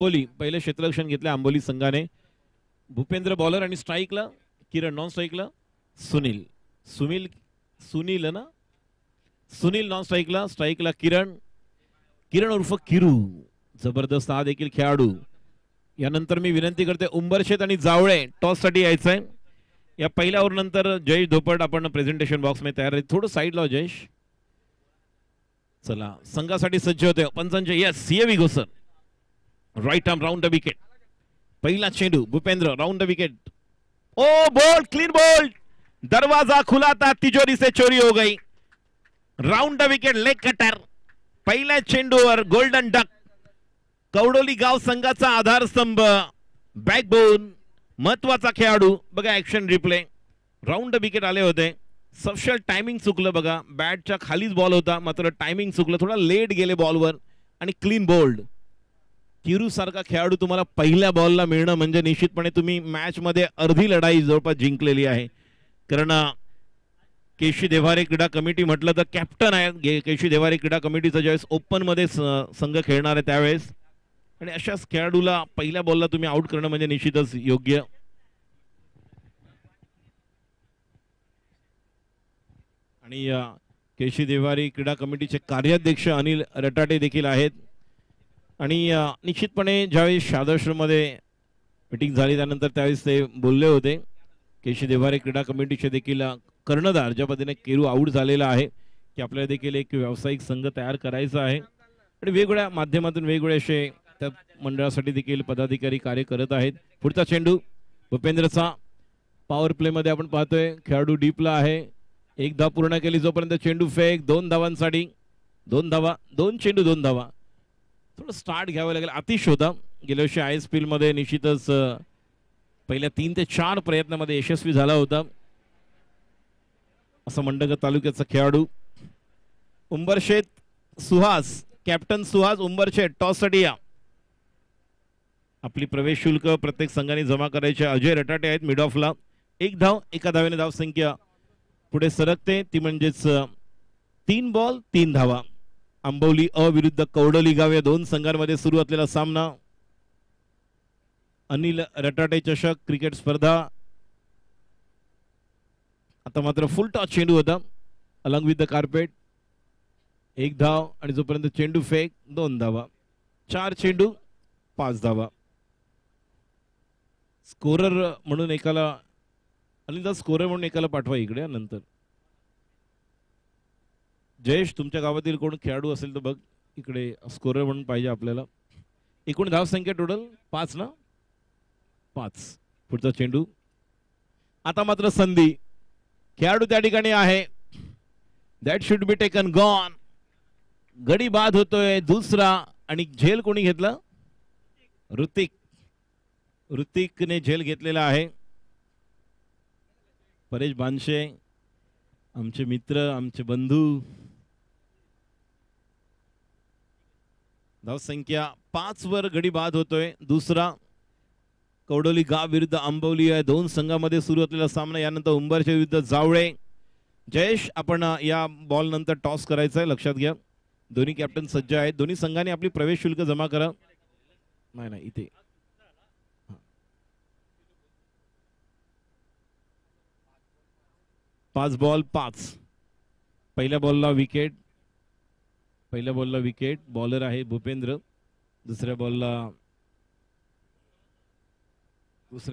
आंबोली पहिले क्षेत्ररक्षण घेतले आंबोली संघाने. भूपेंद्र बॉलर आणि स्ट्राईकला किरण, नॉन स्ट्राईकला सुनील. सुनील सुनील ना, सुनील नॉन स्ट्राईकला, स्ट्राईकला किरण. किरण उर्फ किरू, जबरदस्त हा देखील खेळाडू. यानंतर मी विनंती करते उंबरशेत आणि जावळे टॉस साठी यायचंय. या पहिल्या ओव्हर नंतर जयेश धोपट आपण प्रेझेंटेशन बॉक्स मध्ये तयार आहे. थोडं साईड लाव जयेश. चला संघासाठी सज्ज होते पंचांचे. S C V Ghosar, right arm round the wicket. पहिला चेंडू Bhupendra, round the wicket. Oh bowled, clean bowled. दरवाजा खुला था, तिजोरी से चोरी हो गई. Round the wicket, leg cutter. पहिल्या चेंडूवर गोल्डन डक. कवडोली गाव संघाचा आधारस्तंभ, बॅकबोन, महत्वाचा खेळाडू. बघा action replay. Round the wicket आले होते. सफशल टायमिंग चुकलं बघा. बॅटच्या खालीच बॉल होता मात्र टायमिंग चुकलं, थोडा लेट गेले बॉलवर आणि क्लीन बोल्ड. किरू सारखा खेळाडू तुम्हाला पहिल्या बॉलला मिळणं म्हणजे निश्चितपणे तुम्ही मॅच मध्ये अर्धी लढाई जवळपास जिंकलेली आहे. कारण केशी देवारे क्रीडा कमिटी म्हटलं तर कॅप्टन आहे. केशी देवारे क्रीडा कमिटीचा ज्यावेळेस ओपन मध्ये संघ खेळणार आहे त्यावेळेस, आणि अशाच खेळाडूला पहिल्या बॉलला तुम्ही आउट करणं म्हणजे निश्चितच योग्य. आणि केशी देवारी क्रीडा कमिटीचे कार्याध्यक्ष अनिल रटाटे देखील आहेत. आणि निश्चितपणे ज्यावेळेस शादाश्रममध्ये मीटिंग झाली त्यानंतर त्यावेळेस ते बोलले होते. केशी देवारे क्रीडा कमिटीचे देखील कर्णधार ज्या पद्धतीने केरू आऊट झालेला आहे की आपल्याला देखील एक व्यावसायिक संघ तयार करायचा आहे आणि वेगवेगळ्या माध्यमातून वेगवेगळे असे त्या मंडळासाठी देखील पदाधिकारी कार्य करत आहेत. पुढचा चेंडू भूपेंद्रचा. पॉवर प्ले मध्ये आपण पाहतोय खेळाडू डीपला आहे. एक धाव पूर्ण केली जोपर्यंत चेंडू फेक. 2 धावांसाठी 2 धावा, 2 चेंडू 2 धावा. थोडं स्टार्ट घ्यावं लागेल. आतिश होता गेल्या वर्षी ISPL मध्ये निश्चितच पहिल्या 3 ते 4 प्रयत्नामध्ये यशस्वी झाला होता असं मंडणगड तालुक्याचा खेळाडू. उंबरशेत सुहास, कॅप्टन सुहास उंबरशेत टॉस साठी या. आपली प्रवेश शुल्क प्रत्येक संघाने जमा करायचे. अजय रटाटे आहेत मिड ऑफला. 1 धाव, एका धावेने धाव संख्या पुढे सरकते ती म्हणजेच 3 बॉल 3 धावा. आंबवली विरुद्ध कवडोली गाव या दोन संघांमध्ये सुरू असलेला सामना. अनिल रटाटे चषक क्रिकेट स्पर्धा. आता मात्र फुल टॉस चेंडू होता अलॉंग विथ द कार्पेट. 1 धाव आणि जोपर्यंत चेंडू फेक 2 धावा. 4 चेंडू 5 धावा. स्कोरर म्हणून एकाला, अनिल स्कोरर म्हणून एकाला पाठवा इकडे नंतर. जयेश तुमच्या गावातील कोण खेळाडू असेल तर बघ इकडे, स्कोरर म्हणून पाहिजे आपल्याला. एकूण धाव संख्या टोटल 5 ना, 5. पुढचा चेंडू. आता मात्र संधी, खेळाडू त्या ठिकाणी आहे. That should be taken gone. गडी बाद होतोय दुसरा आणि झेल कोणी घेतला? ऋतिक. ऋतिकने झेल घेतलेला आहे. परेश बानशे आमचे मित्र, आमचे बंधू. धाव संख्या 5 वर गडी बाद होतोय दुसरा. कवडोली गाव विरुद्ध आंबवली या दोन संघांमध्ये सुरू असलेला सामना. यानंतर उंबरशे विरुद्ध जावळे. जयेश आपण या बॉल नंतर टॉस करायचा आहे, लक्षात घ्या. दोन्ही कॅप्टन सज्ज आहेत. दोन्ही संघांनी आपली प्रवेश शुल्क जमा करा. नाही इथे 5 बॉल 5. पहिल्या बॉलला विकेट. पहिल्या बॉलला विकेट. बॉलर आहे भूपेंद्र. दुसऱ्या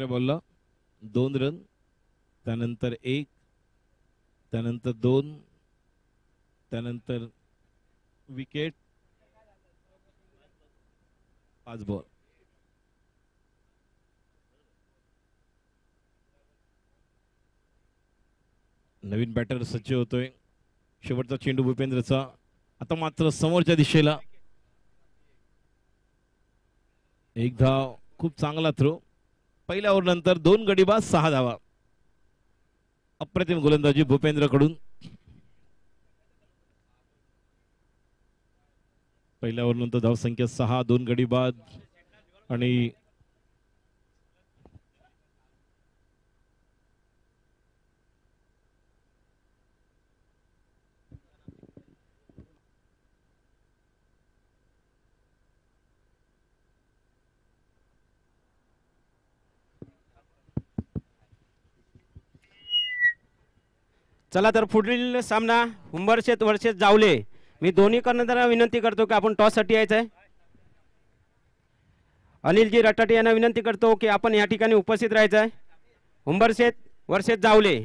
बॉलला 2 रन. त्यानंतर 1, त्यानंतर 2, त्यानंतर विकेट. 5 बॉल. नवीन बॅटर सज्ज होतोय. शेवटचा चेंडू भूपेंद्रचा. आता मात्र समोरच्या दिशेला 1 धाव. खूप चांगला थ्रो. पहिल्या ओव्हर नंतर 2 गडीबाद 6 धावा. अप्रतिम गोलंदाजी भूपेंद्र कडून. पहिल्या ओव्हर नंतर धाव संख्या 6, 2 गडीबाद आणि चला तर पुढील सामना उंबरशेत वर्सेस जावले. मी दोन्ही कर्णधारांना विनंती करतो की आपण टॉससाठी यायचं आहे. अनिलजी रटाटे यांना विनंती करतो की आपण या ठिकाणी उपस्थित राहायचं आहे. उंबरशेत वर्सेस जावले.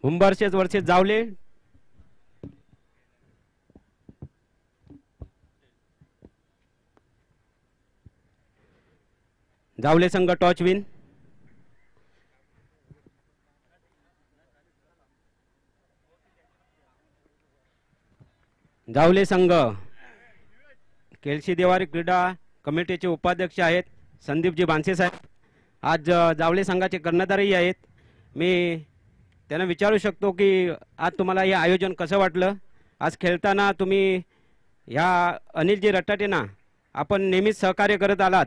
उंबरशेत वर्सेस जावले. जावले संघ टॉच विन. जावले संघ केलशी देवारी क्रीडा कमिटीचे उपाध्यक्ष आहेत संदीपजी बांसे साहेब. आज जावले संघाचे कर्णधारही आहेत. मी त्यांना विचारू शकतो की आज तुम्हाला हे आयोजन कसं वाटलं. आज खेळताना तुम्ही ह्या अनिलजी रटाटेंना आपण नेहमीच सहकार्य करत आलात,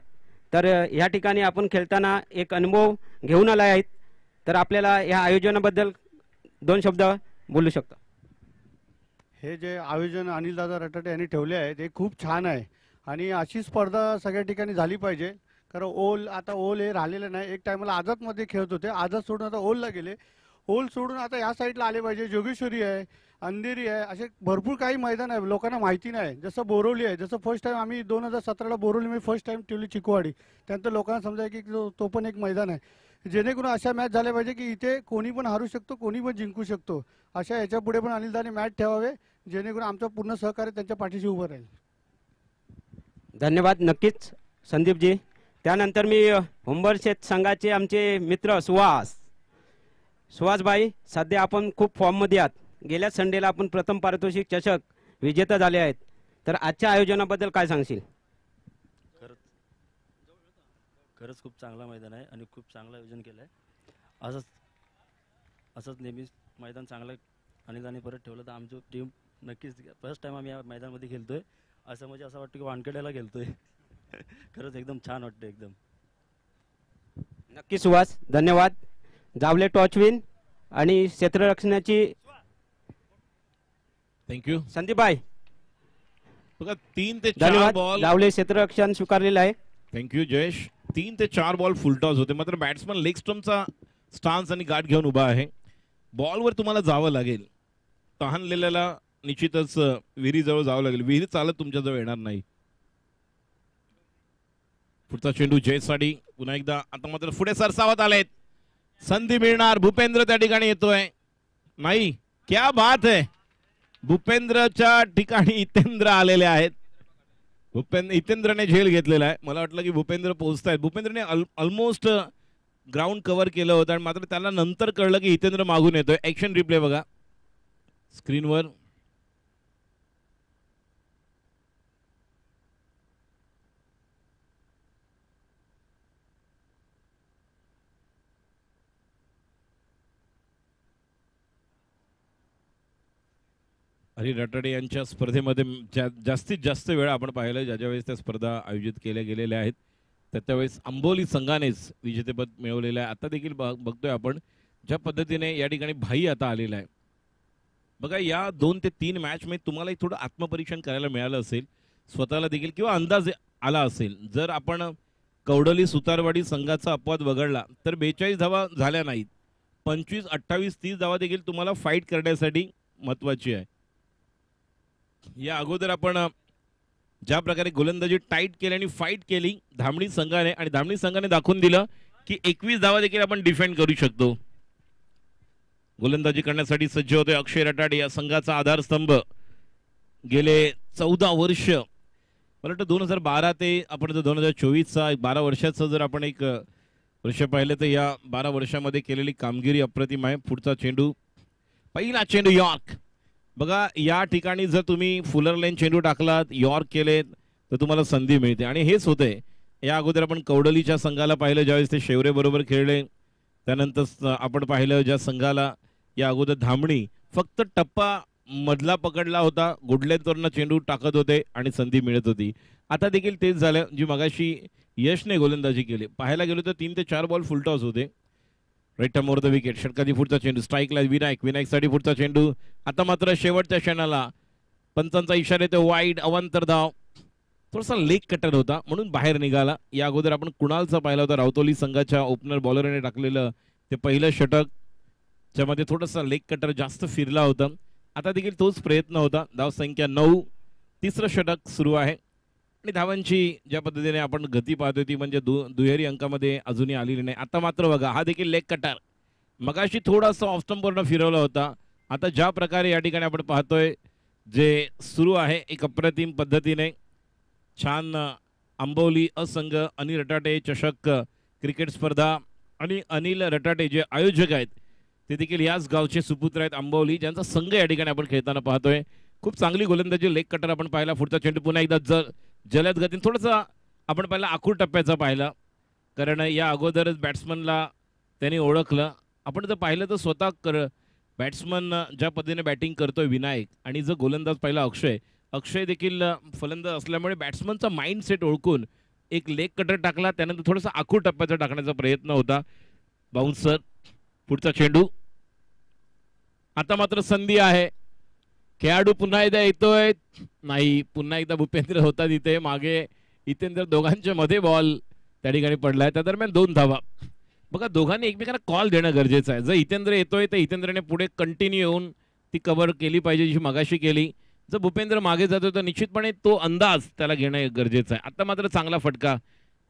तर ह्या ठिकाणी आपण खेळताना एक अनुभव घेऊन आला आहेत, तर आपल्याला या आयोजनाबद्दल 2 शब्द बोलू शकता. हे जे आयोजन अनिलदादा रटाटे यांनी ठेवले आहे ते खूप छान आहे आणि अशी स्पर्धा सगळ्या ठिकाणी झाली पाहिजे. कारण आता ओल हे राहिलेलं नाही. एक टायमाला आझादमध्ये खेळत होते, आझाद सोडून आता ओलला गेले, ओल सोडून आता या साईडला आले पाहिजे. जोगेश्वरी आहे, अंधेरी आहे, असे भरपूर काही मैदान आहे लोकांना माहिती नाही. जसं बोरवली आहे, जसं फर्स्ट टाइम आम्ही 2017ला बोरवली फर्स्ट टाइम ठेवली चिकवाडी, त्यानंतर लोकांना समजाय की तो पण एक मैदान आहे. जेणेकरून अशा मॅच झाल्या पाहिजे की इथे कोणी पण हारू शकतो, कोणी पण जिंकू शकतो. अशा याच्या पुढे पण अनिलदाने मॅच ठेवावे, जेणेकरून आमचं पूर्ण सहकार्य त्यांच्या पाठीशी उभं राहील. धन्यवाद. नक्कीच संदीपजी. त्यानंतर मी उंबरशेत संघाचे आमचे मित्र सुहास भाई, सध्या आपण खूप फॉर्ममध्ये आहात. गेल्या संडेला आपण प्रथम पारितोषिक चषक विजेता झाले आहेत, तर आजच्या आयोजनाबद्दल काय सांगशील. खरंच खूप चांगला मैदान आहे आणि खूप चांगलं आयोजन केलं आहे. असंच नेहमीच मैदान चांगलं अनिलदाने परत ठेवलं तर आमची टीम नक्कीच फर्स्ट टाइम आम्ही या मैदानामध्ये खेळतोय. असं वाटतं की वानखेड्याला खेळतोय. खरंच एकदम छान वाटतं एकदम. नक्की सुहास, धन्यवाद. जावले टॉचविन आणि क्षेत्ररक्षणाची थँक्यू संदीप भाई. बघा 3 ते 4 धन्यवाद. बॉल. जावले क्षेत्ररक्षण स्वीकारलेलं आहे. थँक्यू जयेश. 3 ते 4 बॉल फुलटॉस होते, मात्र बॅट्समन लेग स्टम्पचा स्टान्स आणि गाठ घेऊन उभा आहे. बॉलवर तुम्हाला जावं लागेल. तहानलेल्याला निश्चितच विहिरीजवळ जावं लागेल. विहीर चालत तुमच्याजवळ येणार नाही. पुढचा चेंडू जयसाठी पुन्हा एकदा. आता मात्र पुढे सरसावत आलेत. संधी मिळणार. भूपेंद्र त्या ठिकाणी येतोय. नाही, क्या बात आहे. भूपेंद्रच्या ठिकाणी हितेंद्र आलेले आहेत. हितेंद्रने झेल घेतलेला आहे. मला वाटलं की भूपेंद्र पोहोचतायत. भूपेंद्रने ऑलमोस्ट ग्राउंड कव्हर केलं होतं आणि मात्र त्याला नंतर कळलं की हितेंद्र मागून येतोय. ऍक्शन रिप्ले बघा स्क्रीनवर. हरी रटाडे यांच्या स्पर्धेमध्ये जास्तीत जास्त वेळा आपण पाहिलं ज्या वेळेस त्या स्पर्धा आयोजित केल्या गेलेल्या आहेत त्यावेळेस आंबोली संघानेच विजेतेपद मिळवलेलं आहे. आता देखील बघतोय आपण ज्या पद्धतीने या ठिकाणी भाई आता आलेला आहे. बघा या 2 ते 3 मॅच मध्ये तुम्हाला एक थोडं आत्मपरीक्षण करायला मिळालं असेल स्वतःला देखील, किंवा अंदाज आला असेल. जर आपण कवडली सुतारवाडी संघाचा अपवाद वगळला तर 42 धावा झाल्या नाहीत. 25, 28, 30 धावा देखील तुम्हाला फाईट करण्यासाठी महत्वाची आहे. या अगोदर आपण ज्या प्रकारे गोलंदाजी टाईट केली आणि फाईट केली धामणी संघाने, आणि धामणी संघाने दाखवून दिलं की 21 धावा देखील आपण डिफेंड करू शकतो. गोलंदाजी करण्यासाठी सज्ज होते अक्षय रटाडे. या संघाचा आधारस्तंभ गेले 14 वर्ष, मला वाटतं 2012 ते आपण जर 2024चा 12 वर्षाचा जर आपण एक वर्ष पाहिलं तर या 12 वर्षामध्ये केलेली कामगिरी अप्रतिम आहे. पुढचा चेंडू, पहिला चेंडू यॉर्क. बघा या ठिकाणी जर तुम्ही फुलर लाईन चेंडू टाकलात, यॉर्क केले तर तुम्हाला संधी मिळते. आणि हेच होते. या अगोदर आपण कवडलीच्या संघाला पाहिलं ज्यावेळेस ते शेवरे बरोबर खेळले. त्यानंतर आपण पाहिलं ज्या संघाला या अगोदर धामणी फक्त टप्पा मधला पकडला होता, गुडलेतवरनं चेंडू टाकत होते आणि संधी मिळत होती. आता देखील तेच झालं जी मगाशी यशने गोलंदाजी केली. पाहायला गेलो तर 3 ते 4 बॉल फुलटॉस होते. Right arm over the wicket. षटकाची पुढचा चेंडू स्ट्राईकला विनायकसाठी पुढचा चेंडू. आता मात्र शेवटच्या क्षणाला पंचांचा इशारा येतो वाईड. अवांतर धाव. थोडासा लेग कटर होता म्हणून बाहेर निघाला. या अगोदर आपण कुणालचा पाहिला होता, रावतोली संघाच्या ओपनर बॉलरने टाकलेलं ते पहिलं षटक, ज्यामध्ये थोडासा लेग कटर जास्त फिरला होता. आता देखील तोच प्रयत्न होता. धाव संख्या 9. तिसरं षटक सुरू आहे आणि धावांची ज्या पद्धतीने आपण गती पाहतोय ती म्हणजे दुहेरी अंकामध्ये अजूनही आलेली नाही. आता मात्र बघा, हा देखील लेग कटर मगाशी थोडासा ऑफ स्टंपवरनं फिरवला होता. आता ज्या प्रकारे या ठिकाणी आपण पाहतोय जे सुरू आहे एक अप्रतिम पद्धतीने छान. आंबवली असंघ अनिल रटाटे चषक क्रिकेट स्पर्धा आणि अनिल रटाटे जे आयोजक आहेत ते देखील याच गावचे सुपुत्र आहेत आंबवली, ज्यांचा संघ या ठिकाणी आपण खेळताना पाहतोय. खूप चांगली गोलंदाजी, लेग कटर आपण पाहिला. पुढचा चेंडू पुन्हा एकदा जलद गतीने थोडासा आपण पाहिला आखूड टप्प्याचा पाहिला, कारण या अगोदरच बॅट्समनला त्यांनी ओळखलं. आपण जर पाहिलं तर स्वतः बॅट्समन ज्या पद्धतीने बॅटिंग करतोय विनायक, आणि जर गोलंदाज पाहिला अक्षय देखील फलंदाज असल्यामुळे बॅट्समनचा माइंड सेट ओळखून एक लेग कटर टाकला. त्यानंतर थोडासा आखूड टप्प्याचा टाकण्याचा प्रयत्न होता. बाउन्सर. पुढचा चेंडू. आता मात्र संधी आहे. खेळाडू पुन्हा एकदा येतोय. नाही, पुन्हा एकदा भूपेंद्र होता तिथे मागे. हितेंद्र दोघांच्या मध्ये बॉल त्या ठिकाणी पडलाय. त्या दरम्यान 2 धावा. बघा, दोघांनी एकमेकांना कॉल देणं गरजेचं आहे. जर हितेंद्र येतोय तर हितेंद्रने पुढे कंटिन्यू येऊन ती कव्हर केली पाहिजे जशी मगाशी केली. जर भूपेंद्र मागे जातोय तर निश्चितपणे तो अंदाज त्याला घेणं गरजेचं आहे. आता मात्र चांगला फटका.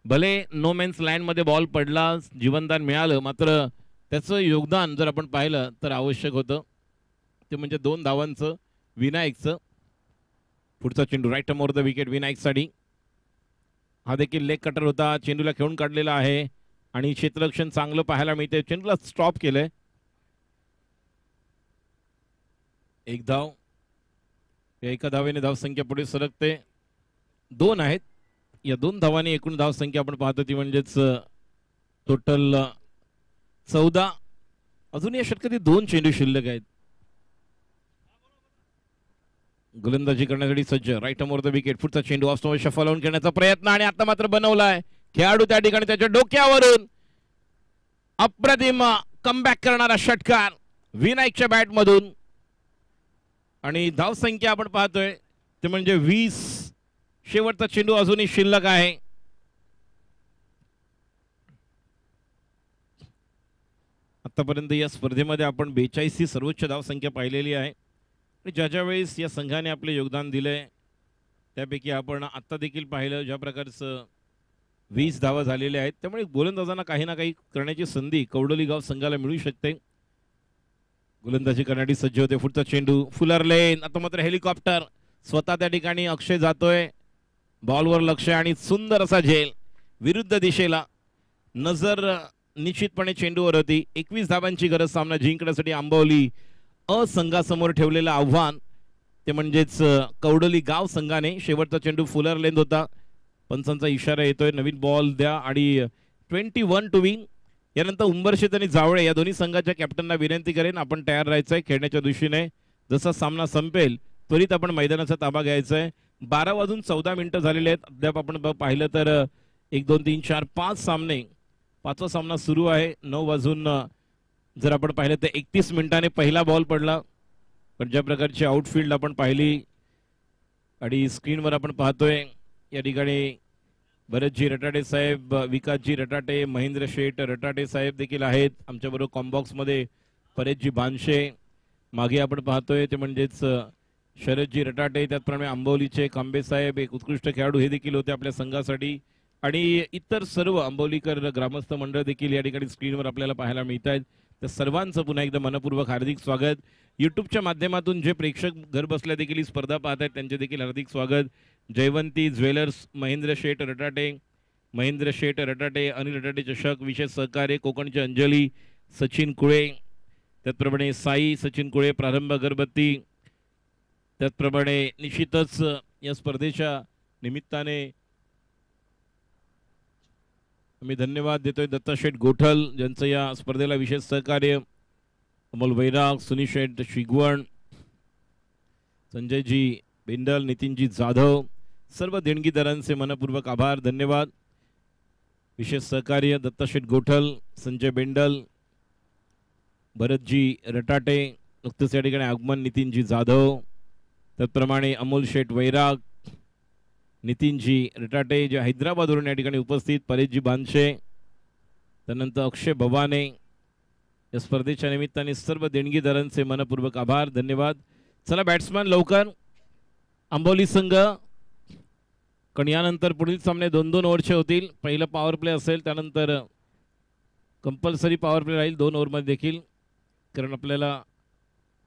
भले नो मेन्स लँडमध्ये बॉल पडला, जीवनदान मिळालं, मात्र त्याचं योगदान जर आपण पाहिलं तर आवश्यक होतं. ते म्हणजे 2 धावांचं विनायकचं. पुढचा चेंडू right arm over the wicket विनायकसाठी. हा देखील लेग कटर होता. चेंडूला खेळून काढलेला आहे आणि क्षेत्ररक्षण चांगलं पाहायला मिळते. चेंडूला स्टॉप केलंय. 1 धाव. या एका धावेने धावसंख्या पुढे सरकते. 2 आहेत. या 2 धावांनी एकूण धावसंख्या आपण पाहतो ती म्हणजेच टोटल 14. अजून या षटकात 2 चेंडू शिल्लक आहेत. गोलंदाजी करण्यासाठी सज्ज. Right over the wicket. पुढचा चेंडू ऑफ स्टंप शफल लावून खेळण्याचा प्रयत्न आणि आता मात्र बनवलाय. खेळाडू त्या ठिकाणी त्याच्या डोक्यावरून अप्रतिम कमबॅक करणारा षटकार विनायकच्या बॅट मधून. आणि धावसंख्या आपण पाहतोय ते म्हणजे 20. शेवटचा चेंडू अजूनही शिल्लक आहे. आतापर्यंत या स्पर्धेमध्ये आपण 42 ही सर्वोच्च धावसंख्या पाहिलेली आहे. आणि ज्या वेळेस या संघाने आपले योगदान दिले त्यापैकी आपण आत्ता देखील पाहिलं ज्या प्रकारचं 20 धावा झालेल्या आहेत. त्यामुळे गोलंदाजांना काही ना काही करण्याची संधी कवडोली गाव संघाला मिळू शकते. गोलंदाजी करण्यासाठी सज्ज होते. पुढचा चेंडू फुलर लेन. आता मात्र हेलिकॉप्टर. स्वतः त्या ठिकाणी अक्षय जातोय. बॉलवर लक्ष आणि सुंदर असा झेल विरुद्ध दिशेला. नजर निश्चितपणे चेंडूवर होती. 21 धावांची गरज सामना जिंकण्यासाठी आंबवली असंघासमोर ठेवलेलं आव्हान ते म्हणजेच कवडोली गाव संघाने. शेवटचा चेंडू फुलर लेंथ होता. पंचांचा इशारा येतोय नवीन बॉल द्या आणि 21 टू विन. यानंतर उंबरशेत आणि जावळे या दोन्ही संघाच्या कॅप्टनना विनंती करेन आपण तयार राहायचंय खेळण्याच्या दृष्टीने. जसा सामना संपेल त्वरित आपण मैदानाचा ताबा घ्यायचा आहे. 12 वाजून 14 मिनिटं झालेले आहेत. अद्याप आपण पाहिलं तर 1 2 3 4 5 सामने. 5वा सामना सुरू आहे. 9 वाजून जर आपण पाहिलं तर 31 मिनिटांनी पहिला बॉल पडला. पण ज्या प्रकारची आउटफील्ड आपण पाहिली आणि स्क्रीनवर आपण पाहतोय या ठिकाणी भरतजी रटाटे साहेब, विकासजी रटाटे, महेंद्र शेठ रटाटे साहेब देखील आहेत आमच्याबरोबर कॉम्बॉक्समध्ये. परेशजी बानशे मागे आपण पाहतोय ते म्हणजेच शरदजी रटाटे. त्याचप्रमाणे आंबवलीचे कांबे साहेब एक उत्कृष्ट खेळाडू हे देखील होते आपल्या संघासाठी. आणि इतर सर्व आंबवलीकर ग्रामस्थ मंडळ देखील या ठिकाणी स्क्रीनवर आपल्याला पाहायला मिळत आहेत. तर सर्वांचं पुन्हा एकदा मनपूर्वक हार्दिक स्वागत. यूट्यूबच्या माध्यमातून जे प्रेक्षक घर बसल्या देखील ही स्पर्धा पाहत आहेत त्यांचे देखील हार्दिक स्वागत. जयवंती ज्वेलर्स, महेंद्र शेठ रटाटे, अनिल रटाटे चषक विशेष सहकार्य कोकणची अंजली, सचिन कुळे, त्याचप्रमाणे साई सचिन कुळे, प्रारंभ अगरबत्ती. त्याचप्रमाणे निश्चितच या स्पर्धेच्या निमित्ताने आम्ही धन्यवाद देतोय दत्ताशेठ गोठल ज्यांचं या स्पर्धेला विशेष सहकार्य. अमोल वैराग, सुनील शेठ शिगवण, संजयजी बेंडल, नितीनजी जाधव, सर्व देणगीदारांचे मनपूर्वक आभार धन्यवाद. विशेष सहकार्य दत्ताशेठ गोठल, संजय बेंडल, भरतजी रटाटे नुकतेच या ठिकाणी आगमन, नितीनजी जाधव, त्याचप्रमाणे अमोल शेठ वैराग, नितीनजी रटाटे जे हैदराबादवरून या ठिकाणी उपस्थित, परेशजी बांशे, त्यानंतर अक्षय भवाने. या स्पर्धेच्या निमित्ताने सर्व देणगीदारांचे मनपूर्वक आभार, धन्यवाद. चला बॅट्समॅन लवकर. आंबोली संघ, कारण यानंतर पुढील सामने 2-2 ओव्हरचे होतील. पहिलं पॉवर प्ले असेल, त्यानंतर कंपल्सरी पॉवर प्ले राहील 2 ओव्हरमध्ये देखील, कारण आपल्याला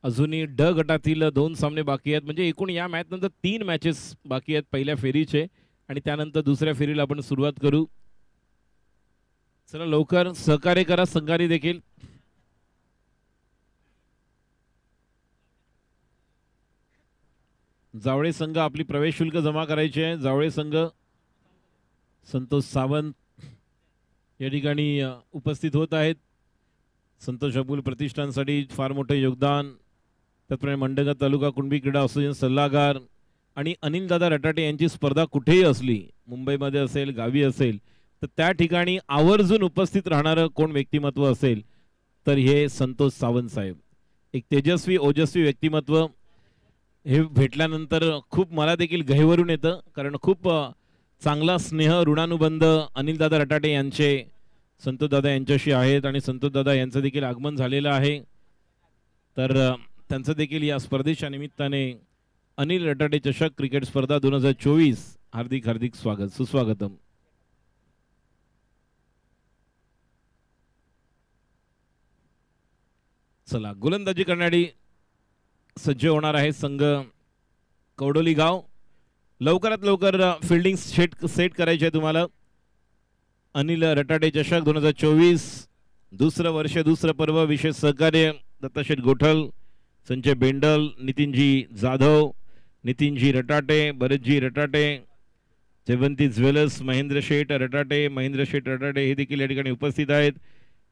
अजूनही ड गटातील 2 सामने बाकी आहेत. म्हणजे एकूण या मॅच नंतर 3 मॅचेस बाकी आहेत पहिल्या फेरीचे, आणि त्यानंतर दुसऱ्या फेरीला आपण सुरुवात करू. चला लवकर सहकार्य करा संघाने देखील. जावळे संघ आपली प्रवेश शुल्क जमा करायचे आहे. जावळे संघ संतोष सावंत या ठिकाणी उपस्थित होत आहेत. संतोष अबुल प्रतिष्ठानसाठी फार मोठे योगदान. त्याचप्रमाणे मंडणगड तालुका कुणबी क्रीडा असोसिएशन सल्लागार आणि अनिलदादा रटाटे यांची स्पर्धा कुठेही असली, मुंबईमध्ये असेल, गावी असेल, तर त्या ठिकाणी आवर्जून उपस्थित राहणारं कोण व्यक्तिमत्व असेल तर हे संतोष सावंत साहेब. एक तेजस्वी ओजस्वी व्यक्तिमत्व. हे भेटल्यानंतर खूप मला देखील गहिवरून येतं, कारण खूप चांगला स्नेह ऋणानुबंध अनिलदादा रटाटे यांचे संतोषदादा यांच्याशी आहेत, आणि संतोषदादा यांचं देखील आगमन झालेलं आहे. तर त्यांचं देखील या स्पर्धेच्या निमित्ताने अनिल रटाटे चषक क्रिकेट स्पर्धा 2024 हार्दिक हार्दिक स्वागत, सुस्वागतम. चला गोलंदाजी करणारी सज्ज होणार आहे संघ कवडोली गाव. लवकरात लवकर फिल्डिंग सेट करायची आहे तुम्हाला. अनिल रटाटे चषक 2024 दुसरं वर्ष, दुसरं पर्व. विशेष सहकार्य दत्ताशेठ गोठल, संजय बेंडल, नितीनजी जाधव, नितीनजी रटाटे, भरतजी रटाटे, जयवंती ज्वेलर्स, महेंद्र शेठ रटाटे हे देखील या ठिकाणी उपस्थित आहेत.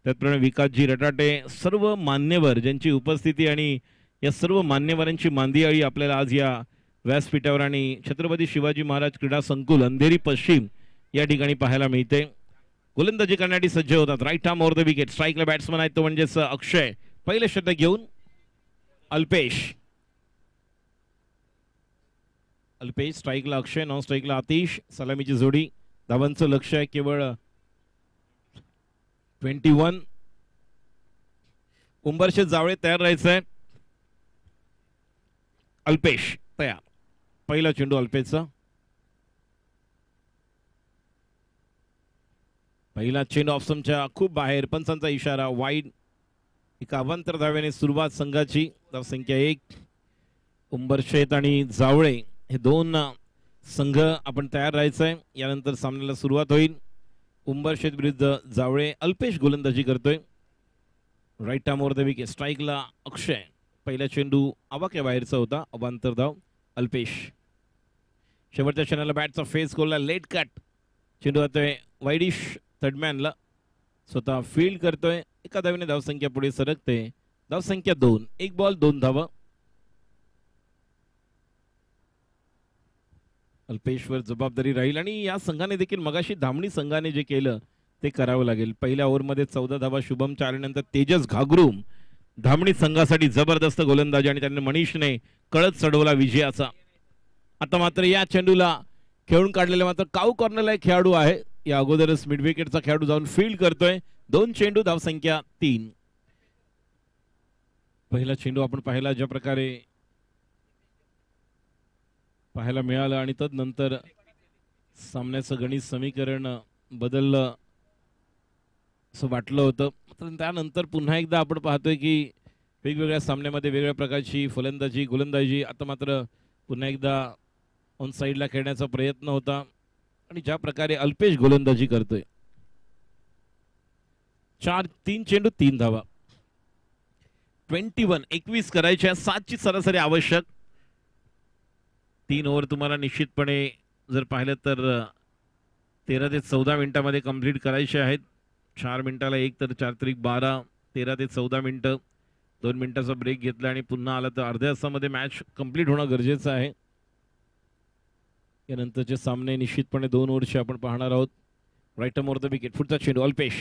त्याचप्रमाणे विकासजी रटाटे, सर्व मान्यवर ज्यांची उपस्थिती आणि या सर्व मान्यवरांची मांदियाळी आपल्याला आज या व्यासपीठावर आणि छत्रपती शिवाजी महाराज क्रीडा संकुल अंधेरी पश्चिम या ठिकाणी पाहायला मिळते. गोलंदाजी करण्यासाठी सज्ज होतात. Right arm over the wicket. स्ट्राईकला बॅट्समन आहेत तो म्हणजेच अक्षय. पहिले षटक घेऊन अल्पेश स्ट्राईकला अक्षय, नॉन स्ट्राईकला आतिश. सलामीची जोडी. धावांचं लक्ष आहे केवळ 21. उंबरशेठ जावळे तयार राहायचंय. अल्पेश तयार. पहिला चेंडू अल्पेशचा. पहिला चेंडू ऑफस्टंपच्या खूप बाहेर. पंचांचा इशारा वाईड. एका अवांतर धाव्याने सुरुवात संघाची. धावसंख्या 1. उंबरशेठ आणि जावळे हे 2 संघ आपण तयार राहायचंय. यानंतर सामन्याला सुरुवात होईल. उंबरशेठ विरुद्ध जावळे. अल्पेश गोलंदाजी करतोय. Right arm over the wicket. स्ट्राईकला अक्षय. पहिला चेंडू आवाक्या बाहेरचा होता. अवांतर धाव अल्पेश. शेवटच्या क्षणाला बॅटचा फेस कोलला. Late cut. चेंडू जातोय वाईडिश थर्डमॅनला. स्वतः फील्ड करतोय. एका धावेने धावसंख्या पुढे सरकते. धावसंख्या 2. 1 बॉल 2 धावा. अल्पेशवर जबाबदारी राहील, आणि या संघाने देखील मगाशी धामणी संघाने जे केलं ते करावं लागेल. पहिल्या ओव्हरमध्ये 14 धावा शुभमच्या आल्यानंतर तेजस घागरूम धामणी संघासाठी जबरदस्त गोलंदाजी, आणि त्यांनी मनीषने कळत चढवला विजयाचा. आता मात्र या चेंडूला खेळून काढलेला मात्र काऊ कॉर्नरला एक खेळाडू आहे. या अगोदरच मिड विकेटचा खेळाडू जाऊन फील्ड करतोय. 2 चेंडू, धावसंख्या 3. पहिला चेंडू आपण पाहिला ज्या प्रकारे पाहायला मिळालं, आणि तदनंतर सामन्याचं गणित समीकरण बदललं असं वाटलं होतं. त्यानंतर पुन्हा एकदा आपण पाहतोय की वेगवेगळ्या सामन्यामध्ये वेगवेगळ्या प्रकारची फलंदाजी गोलंदाजी. आता मात्र पुन्हा एकदा ऑन साईडला खेळण्याचा प्रयत्न होता, आणि ज्या प्रकारे अल्पेश गोलंदाजी करतोय. 3 चेंडू 3 धावा. 21 करायच्या. 7ची सरासरी आवश्यक. 3 ओव्हर तुम्हाला निश्चितपणे जर पाहिलं तर 13 ते 14 मिनिटांमध्ये कंप्लीट करायचे आहेत. 4 मिनिटाला 1 तर 4 त्रिक 12. 13 ते 14 मिनिटं. 2 मिनिटाचा ब्रेक घेतला आणि पुन्हा आला तर अर्ध्या तासामध्ये मॅच कंप्लीट होणं गरजेचं आहे. यानंतरचे सामने निश्चितपणे 2 ओव्हरचे आपण पाहणार आहोत. Right arm over the wicket. पुढचा चेंडू अल्पेश.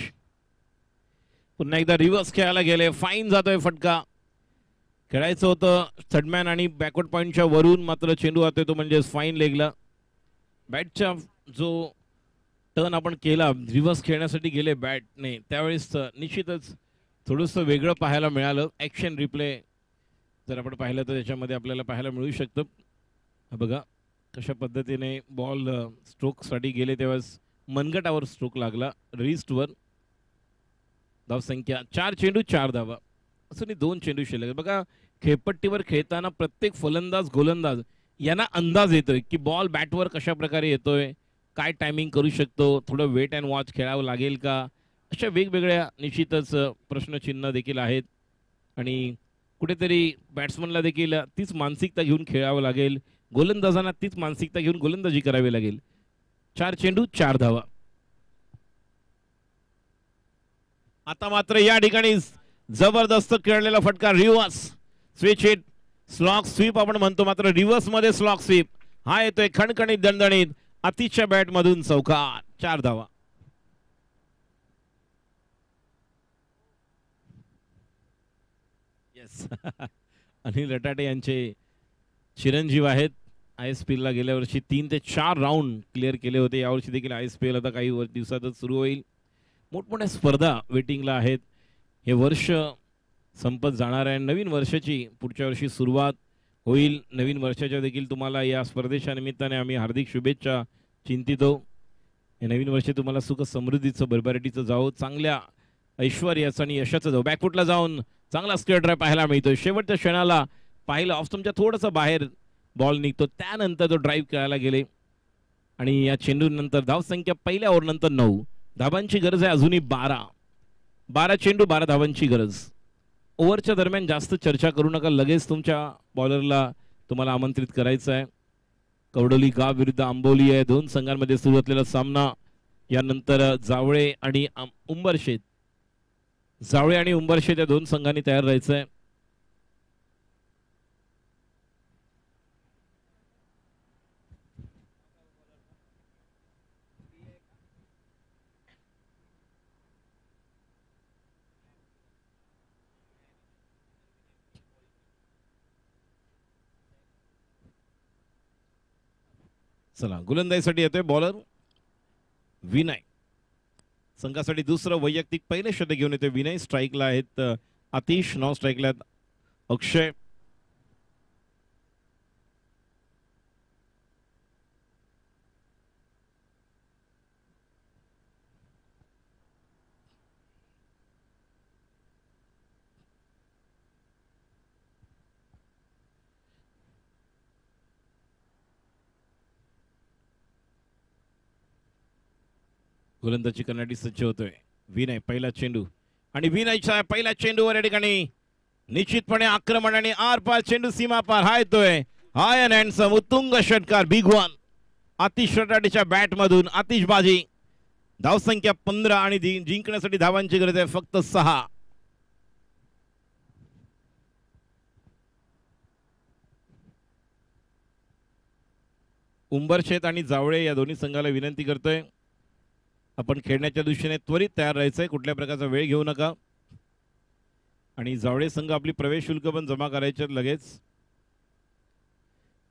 पुन्हा एकदा रिव्हर्स खेळायला गेले. फाईन जातोय फटका. खेळायचं होतं थर्डमॅन आणि बॅकवर्ड पॉईंटच्या वरून, मात्र चेंडू जातोय तो म्हणजे फाईन लेगला. बॅटचा जो टर्न आपण केला रिव्हर्स खेळण्यासाठी गेले बॅटने, त्यावेळेस निश्चितच थोडंसं वेगळं पाहायला मिळालं. ॲक्शन रिप्ले जर आपण पाहिलं तर त्याच्यामध्ये आपल्याला पाहायला मिळू शकतं. बघा कशा पद्धतीने बॉल स्ट्रोकसाठी गेले तेव्हाच मनगटावर स्ट्रोक लागला रिस्टवर. धावसंख्या 4 चेंडू 4 धावा असं नाही, 2 चेंडू शिल्लक. बघा खेळपट्टीवर खेळताना प्रत्येक फलंदाज गोलंदाज यांना अंदाज येतोय की बॉल बॅटवर कशा प्रकारे येतोय, काय टायमिंग करू शकतो, थोडं वेट अँड वॉच खेळावं लागेल का, अशा वेगवेगळ्या निश्चितच प्रश्नचिन्ह देखील आहेत. आणि कुठेतरी बॅट्समनला देखील तीच मानसिकता घेऊन खेळावं लागेल, गोलंदाजांना तीच मानसिकता घेऊन गोलंदाजी करावी लागेल. 4 चेंडू 4 धावा. आता मात्र या ठिकाणी जबरदस्त खेळलेला फटका reverse switch hit slog sweep आपण म्हणतो, मात्र रिव्हर्स मध्ये स्लॉक स्वीप हा येतोय खणखणीत दणदणीत. अतिशच्या बॅट मधून चौकार. 4 धावा. येस अनिल रटाटे यांचे चिरंजीव आहेत. ISPL ला गेल्या वर्षी 3 ते 4 राऊंड क्लिअर केले होते. यावर्षी देखील ISPL आता काही दिवसातच सुरू होईल. मोठमोठ्या स्पर्धा वेटिंगला आहेत. हे वर्ष संपत जाणार आहे. नवीन वर्षाची पुढच्या वर्षी सुरुवात होईल. नवीन वर्षाच्या देखील तुम्हाला या स्पर्धेच्या निमित्ताने आम्ही हार्दिक शुभेच्छा चिंतितो. हे नवीन वर्ष तुम्हाला सुख समृद्धीचं भरभराटीचं जावो, चांगल्या ऐश्वर्याचं आणि यशाचं जावो. बॅकफुटला जाऊन चांगला स्क्वेअर ड्राईव्ह पाहायला मिळतो. शेवटच्या क्षणाला पाहिलं ऑफ स्टंपच्या थोडंसं बाहेर बॉल निघतो, त्यानंतर तो ड्राईव्ह करायला गेले आणि या चेंडूनंतर धावसंख्या पहिल्या ओव्हरनंतर 9 धावांची गरज आहे. अजूनही 12 चेंडू 12 धावांची गरज. ओव्हरच्या दरम्यान जास्त चर्चा करू नका, लगेच तुमच्या बॉलरला तुम्हाला आमंत्रित करायचं आहे. कवडोली गाव विरुद्ध आंबोली आहे 2 संघांमध्ये सुरू असलेला सामना. यानंतर जावळे आणि उंबरशेत या 2 संघांनी तयार राहायचं आहे. चला गोलंदाजीसाठी येतोय बॉलर विनय. संघासाठी दुसरं वैयक्तिक पहिले षटक घेऊन येतोय विनय. स्ट्राईकला आहेत आतिश, नॉन स्ट्राईकला अक्षय. गोलंदाजी करण्यासाठी सज्ज होतोय विनय. पहिला चेंडू आणि विनयच्या पहिल्या चेंडूवर या ठिकाणी निश्चितपणे आक्रमण आणि आर पार चेंडू सीमा पार. हा येतोय आयन हँडसम उत्तुंग षटकार बिग वन आतिश रटाटेच्या बॅट मधून. आतिशबाजी. धावसंख्या 15 आणि जिंकण्यासाठी धावांची गरज आहे फक्त 6. उंबरशेत आणि जावळे या दोन्ही संघाला विनंती करतोय, आपण खेळण्याच्या दृष्टीने त्वरित तयार राहायचंय, कुठल्या प्रकारचा वेळ घेऊ नका. आणि जावळे संघ आपली प्रवेश शुल्क पण जमा करायचे लगेच.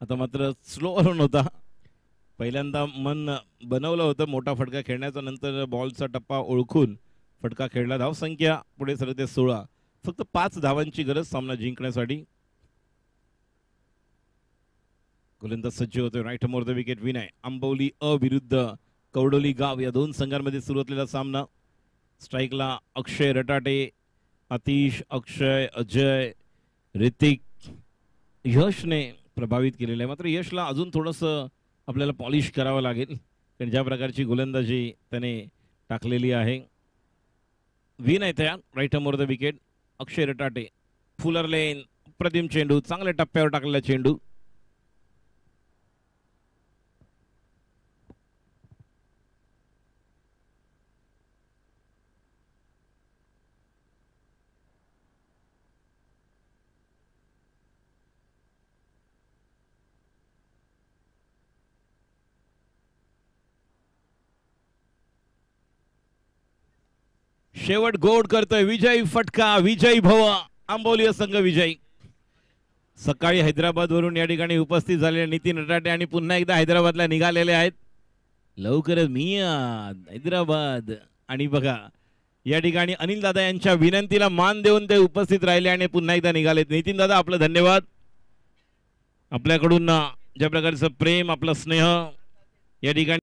आता मात्र स्लो रन होता. पहिल्यांदा मन बनवलं होतं मोठा फटका खेळण्याचा, नंतर बॉलचा टप्पा ओळखून फटका खेळला. धावसंख्या पुढे सरते 16. फक्त 5 धावांची गरज सामना जिंकण्यासाठी. गोलंदाज सज्ज होतोय right arm over the wicket Vinay. Ambavali विरुद्ध कवडोली गाव या 2 संघांमध्ये सुरू असलेला सामना. स्ट्राईकला अक्षय रटाटे, आतिश, अक्षय, अजय, ऋतिक. यशने प्रभावित केलेलं आहे, मात्र यशला अजून थोडंसं आपल्याला पॉलिश करावं लागेल, कारण ज्या प्रकारची गोलंदाजी त्याने टाकलेली आहे. विनय तयार right arm over the wicket. Akshay Ratate fuller length प्रतिम चेंडू, चांगल्या टप्प्यावर टाकलेला चेंडू. शेवट गोड करतोय विजय फटका, विजय भव आंबोली संघ विजय. सकाळी हैदराबाद वरून या ठिकाणी उपस्थित झालेले नितीन रटाटे आणि पुन्हा एकदा हैदराबादला निघालेले आहेत. लवकरच मी हैदराबाद. आणि बघा या ठिकाणी अनिल दादा यांच्या विनंतीला मान देऊन ते उपस्थित राहिले आणि पुन्हा एकदा निघालेत. नितीन दादा आपलं धन्यवाद. आपल्याकडून ज्या प्रकारचं प्रेम, आपला स्नेह या ठिकाणी